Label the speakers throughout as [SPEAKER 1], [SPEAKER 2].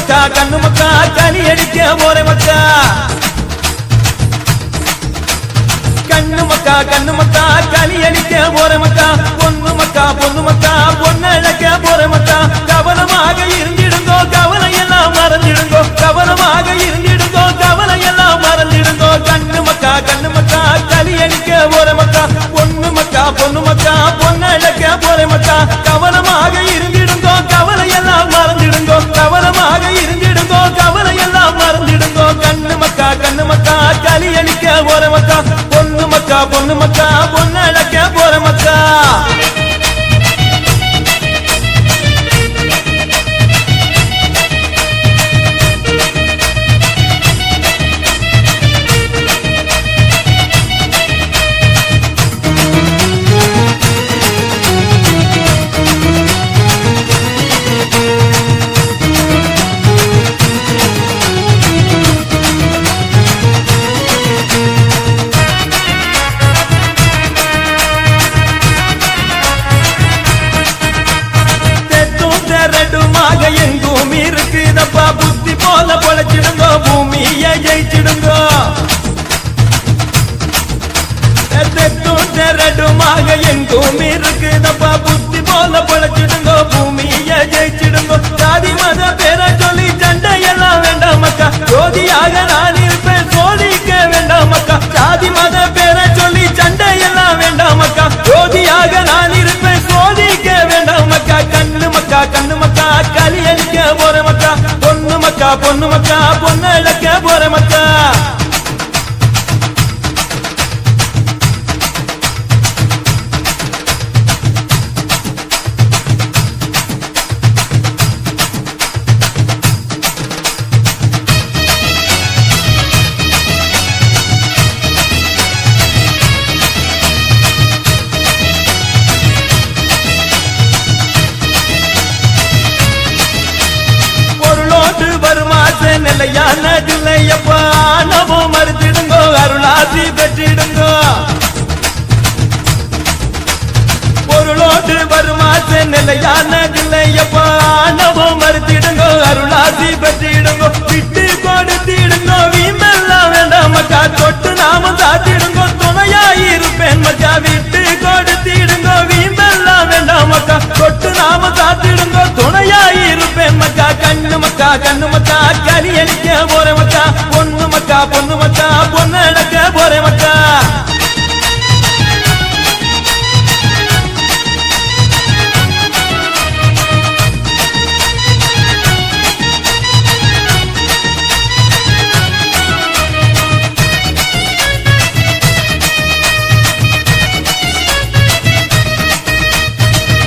[SPEAKER 1] மக்கா கண்ணு மக்கா களி அடிக்க போற மக்கா கண்ணு மக்கா களி அடிக்க போற மக்கா பொண்ணு மக்கா பொன்னழக்க போற மக்கா கவனமாக இருந்திடுங்கோ கவலை எல்லாம் மறந்திடுங்கோ கவனமாக இருந்திடுங்கோ கவலை எல்லாம் மறந்திடுங்கோ கண்ணு மக்கா களி அடிக்க போற மக்கா பொண்ணு மக்கா பொன்னழக்க போற மக்கா கவனமாக இருந்திடுங்கோ கவலை எல்லாம் மறந்திடுங்கோ கவனமாக இருந்திடுங்கோ கவலை எல்லாம் மறந்திடுங்கோ கண்ணு மக்கா களி அடிக்க போற மக்கா பொண்ணு மக்கா பொன்னழக்க போற மக்கா எங்கும் இருக்குதப்பா புத்தி போல பொழைச்சிடுங்கோ பூமியை ஜெயிச்சிடுங்கோ தெரடுமாக எங்கும் இருக்குதப்பா புத்தி போல பொழைச்சிடுங்கோ பூமியை ஜெயிச்சிடுங்கோ ஜாதி மத பேர சொல்லி சண்டையெல்லாம் வேண்டாம் மக்கா ஜோதியாக நான் இருப்பேன் சோதிக்க வேண்டாம் மக்கா ஜாதி மத பேர சொல்லி சண்டையெல்லாம் வேண்டாம் மக்கா ஜோதியாக நான் இருப்பேன் சோதிக்க வேண்டாம் மக்கா கண்ணு மக்கா களி அடிக்க போற மக்கா பொண்ணு மக்கா பொன்னழக்க போற மக்கா நிலையானதில்லையப்பா நவோ மறுத்திடுங்கோ அருளாசி பெற்றிடுங்கோ பொருளோடு வருமாச நிலையானதில்லையப்பா நவோ மறுத்திடுங்கோ அருளாசி பெற்றிடுங்கோ விட்டு கொடுத்திடுங்கோ வீமெல்லாம் வேண்டாம் மக்கா தொட்டு நாம சாத்திடுங்கோ துணையாயிருப்பேன் மக்கா விட்டு கொடுத்திடுங்கோ வீமெல்லாம் வேண்டாம் மக்கா தொட்டு நாம சாத்திடுங்கோ துணையாயிருப்பேன் மக்கா கண்ணு மக்கா களி அடிக்க போற மக்கா பொண்ணு மக்கா பொன்னழக்க போற மக்கா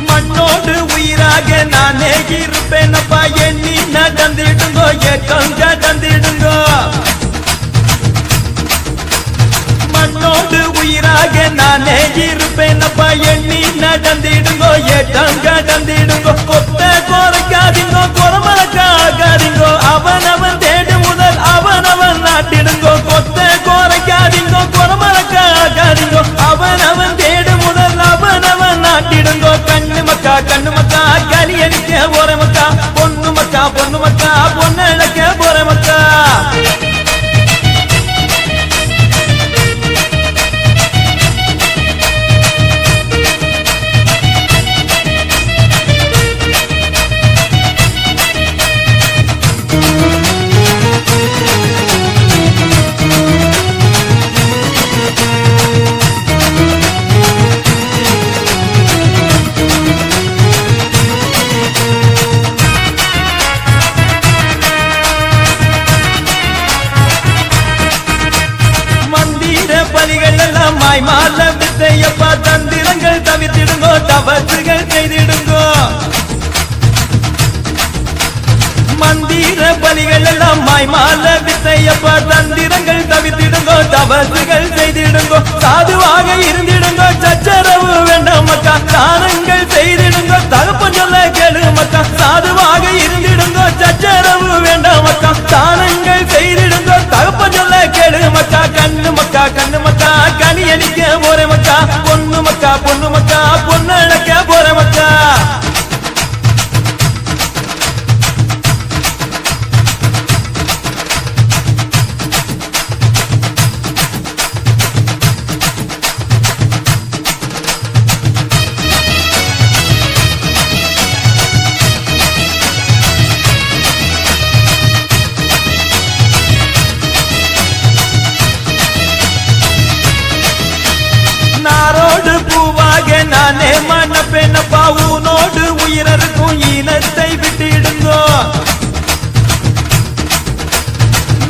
[SPEAKER 1] மண்ணோடு உயிராக நானே இருப்பேன் அப்பா எண்ணி நடந்திடுங்கோ ஏக்கம் கடந்திடுங்கோ மண்ணோடு உயிராக நானே இருப்பேன் அப்பா எண்ணி நடந்திடுங்கோ ஏக்கம் கடந்திடுங்கோ கொத்த கோரைக்காதீங்கோ கொரமலக்காகாதீங்கோ அவனவன் தேடு முதல் அவனவன் நாட்டிடுங்கோ கொத்த கோரைக்காதீங்கோ கொரமலக்காகாதீங்கோ அவனவன் தேடு முதல் அவனவன் நாட்டிடுங்கோ கண்ணு மக்கா களி அடிக்க போற மக்கா பொண்ணு மக்கா பொன்னழக்க போற மக்கா மால வித்தையப்பா தந்திரங்கள் தவிர்த்திடுங்கோ தவறுகள் செய்திடுங்கோ மந்திர பலிகள் எல்லாம் மால வித்தையப்பா தந்திரங்கள் தவிர்த்திடுங்கோ தவறுகள் செய்திடுங்கோ சாதுவாக இருந்திடுங்கோ சச்சரவு வேண்டாம் மக்கா தானங்கள் செய்திடுங்கோ தகப்பன் சொல்ல கேளு மக்கா சாதுவாக இருந்திடுங்கோ சச்சரவு வேண்டாம் மக்கா தானங்கள் செய்திடுங்கோ தகப்பன் சொல்ல கேளு மக்கா கண்ணு மக்கா களி அடிக்க போற மக்கா பொண்ணு மக்கா பொன்னழக்க போற மக்கா நானே மன்னப்பேனப்பா உனோடு உயிரருக்கும் ஈனத்தை விட்டிடுங்கோ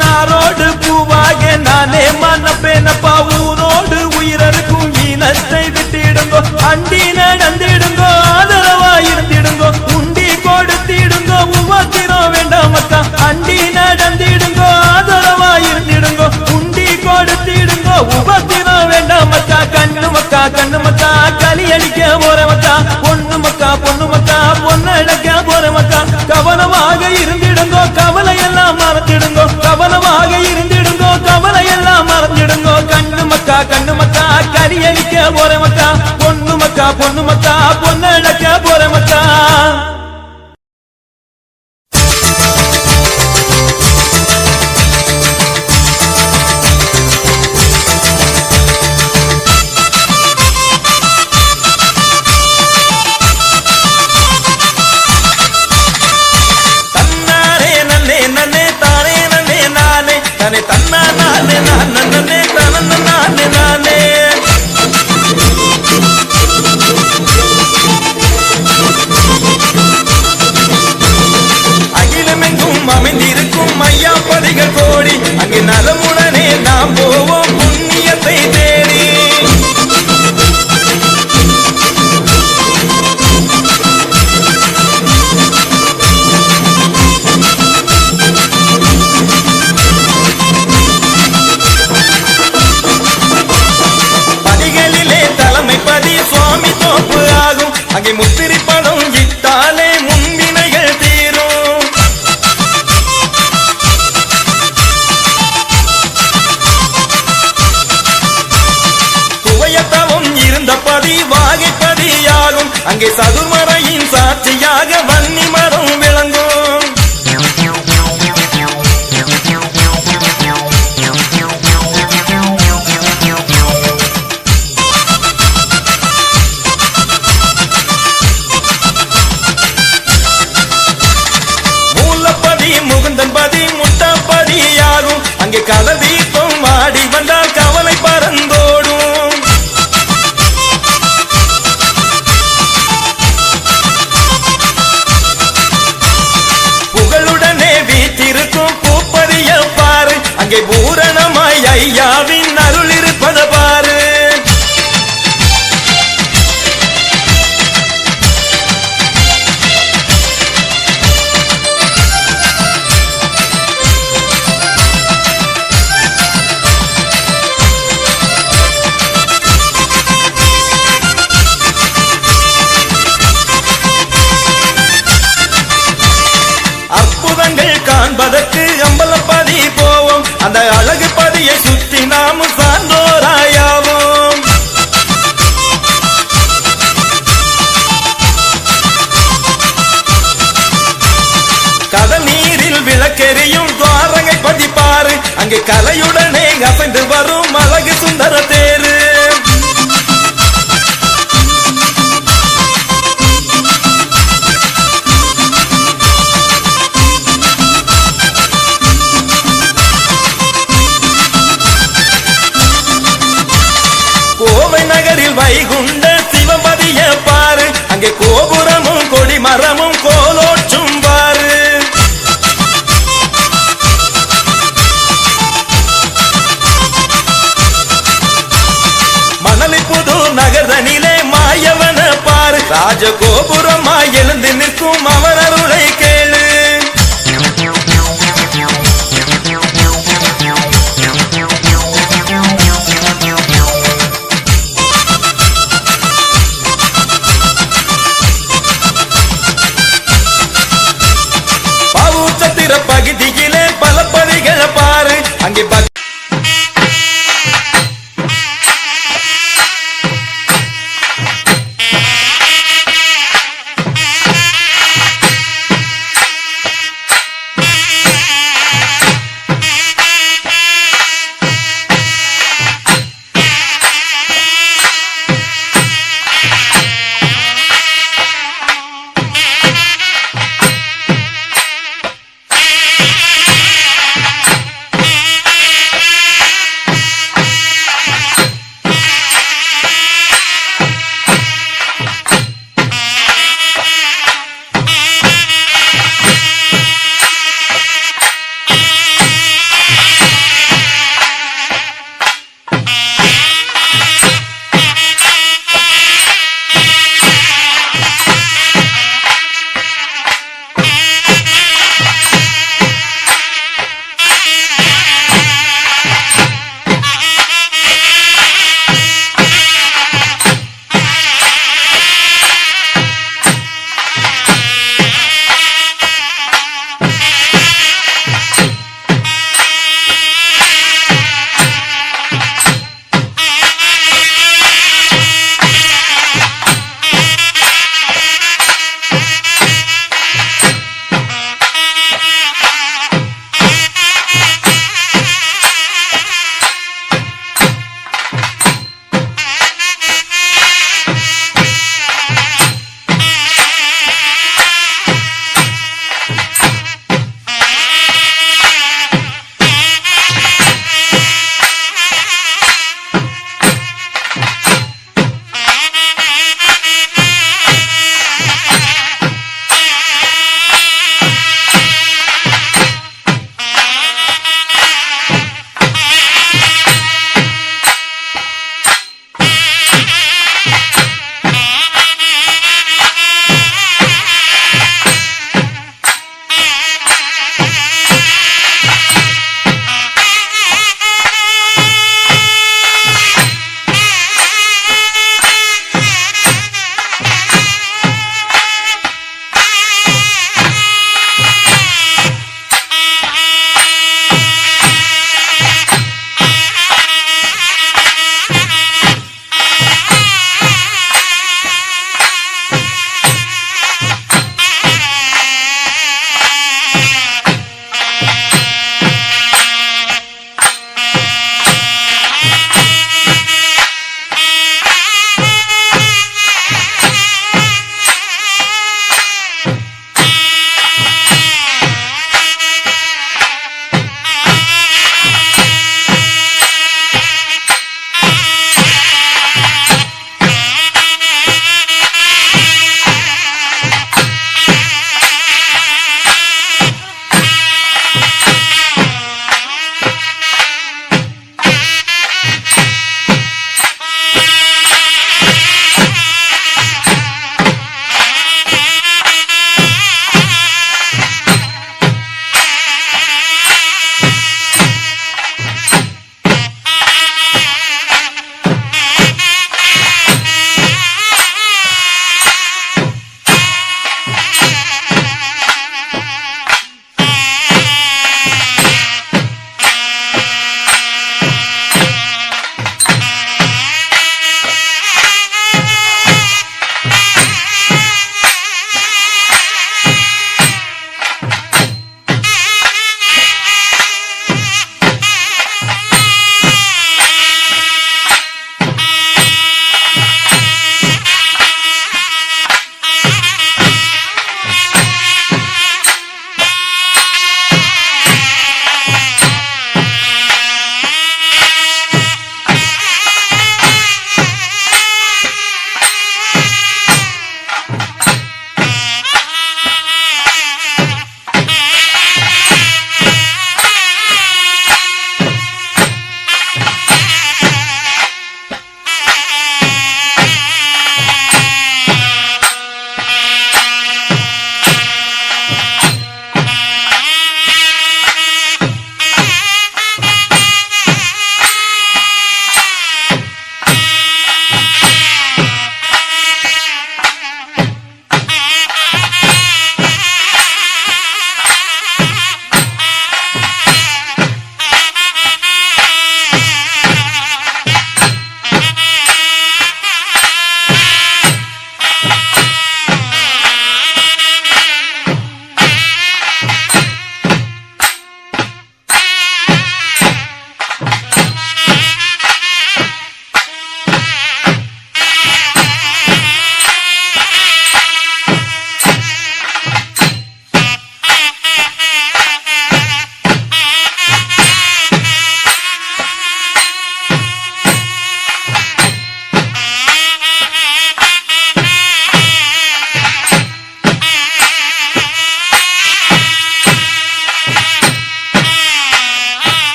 [SPEAKER 1] நாரோடு பூவாக நானே மன்னப்பேனப்பா உனோடு உயிரருக்கும் ஈனத்தை விட்டிடுங்கோ அண்டி நடந்திடுங்கோ ஆதரவா இருந்திடுங்கோ உண்டி கொடுத்திடுங்கோ உபத்திரம் வேண்டாம் மக்கா அண்டி நடந்திடுங்கோ ஆதரவா இருந்திடுங்கோ உண்டி கொடுத்திடுங்கோ உபத்திரம் வேண்டாம் மக்கா கண்ணு மக்கா களி அடிக்க போற மக்கா பொண்ணு மக்கா பொண்ணழக்க போற மக்கா கவனமாக இருந்திடுங்கோ கவலை எல்லாம் மறந்திடுங்கோ கவனமாக இருந்திடுங்கோ கவலை எல்லாம் மறந்திடுங்கோ கண்ணு மக்கா களி அடிக்க போற மக்கா பொண்ணு மக்கா பொண்ணழக்க போற மக்கா அகிலமெங்கும் அமைந்திருக்கும் ஐயா பதிகள் கோடி அங்கே நலமுடனே நாம் போவோம் புண்ணியத்தை தேடி சுவாமி தோப்பு ஆகும் அங்கே முத்திரி படம் இட்டாலே முன்வினைகள் தீரும் துவையத்தவம் இருந்த பதி வாகைப்பதியாகும் அங்கே சதுர்மறையின் சாட்சியாக வன்னி மரம் விளங்கும் முகுந்தன்பதி முட்டப்படியாகும் அங்கே கலதீபம் வாடி வந்தால் கவலை பறந்தோடும் புகழுடனே வீட்டிருக்கும் பூப்பறிய பாரு அங்கே பூரணமாய் ஐயாவின் அருள் இருப்பத பாரு காண்பதற்கு அம்பலப்பதி போவோம் அந்த அழகு பதியை சுற்றி நாம் சார்ந்தோராயாவோம் கடல் நீரில் விளக்கெறியும் துவாரகை பதிப்பாரு அங்கே கலையுடனே அசைந்து வரும் அழகு சுந்தர தேரு வைகுண்ட சிவபதிய பாரு அங்கே கோபுரமும் கொடிமரமும் கோலோச்சும் பாரு மணலி புது நகர்தனிலே மாயவன பாரு ராஜகோபுரமாய் எழுந்து நிற்கும் அவர் அருளை கேளு பகுதியிலே பல பதிகளை பாரு அங்கே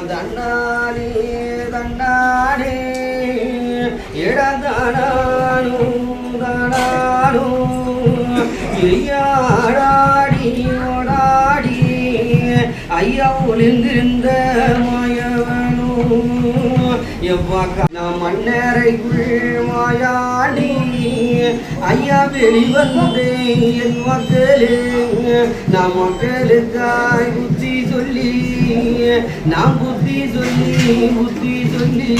[SPEAKER 2] தண்டானே தண்டானே இடந்தானும் தானானும் ஐயாடாடி ஓடாடி ஐயா ஒளிந்திருந்த மாயவனும் எவ்வாக்கா நான் மண்ணறைக்குள் மாயாடி ஐயா வெளிவந்தே என் மக்களே நான் மக்களுக்காய் புத்தி சொல்லி நான் புத்தி சொல்லி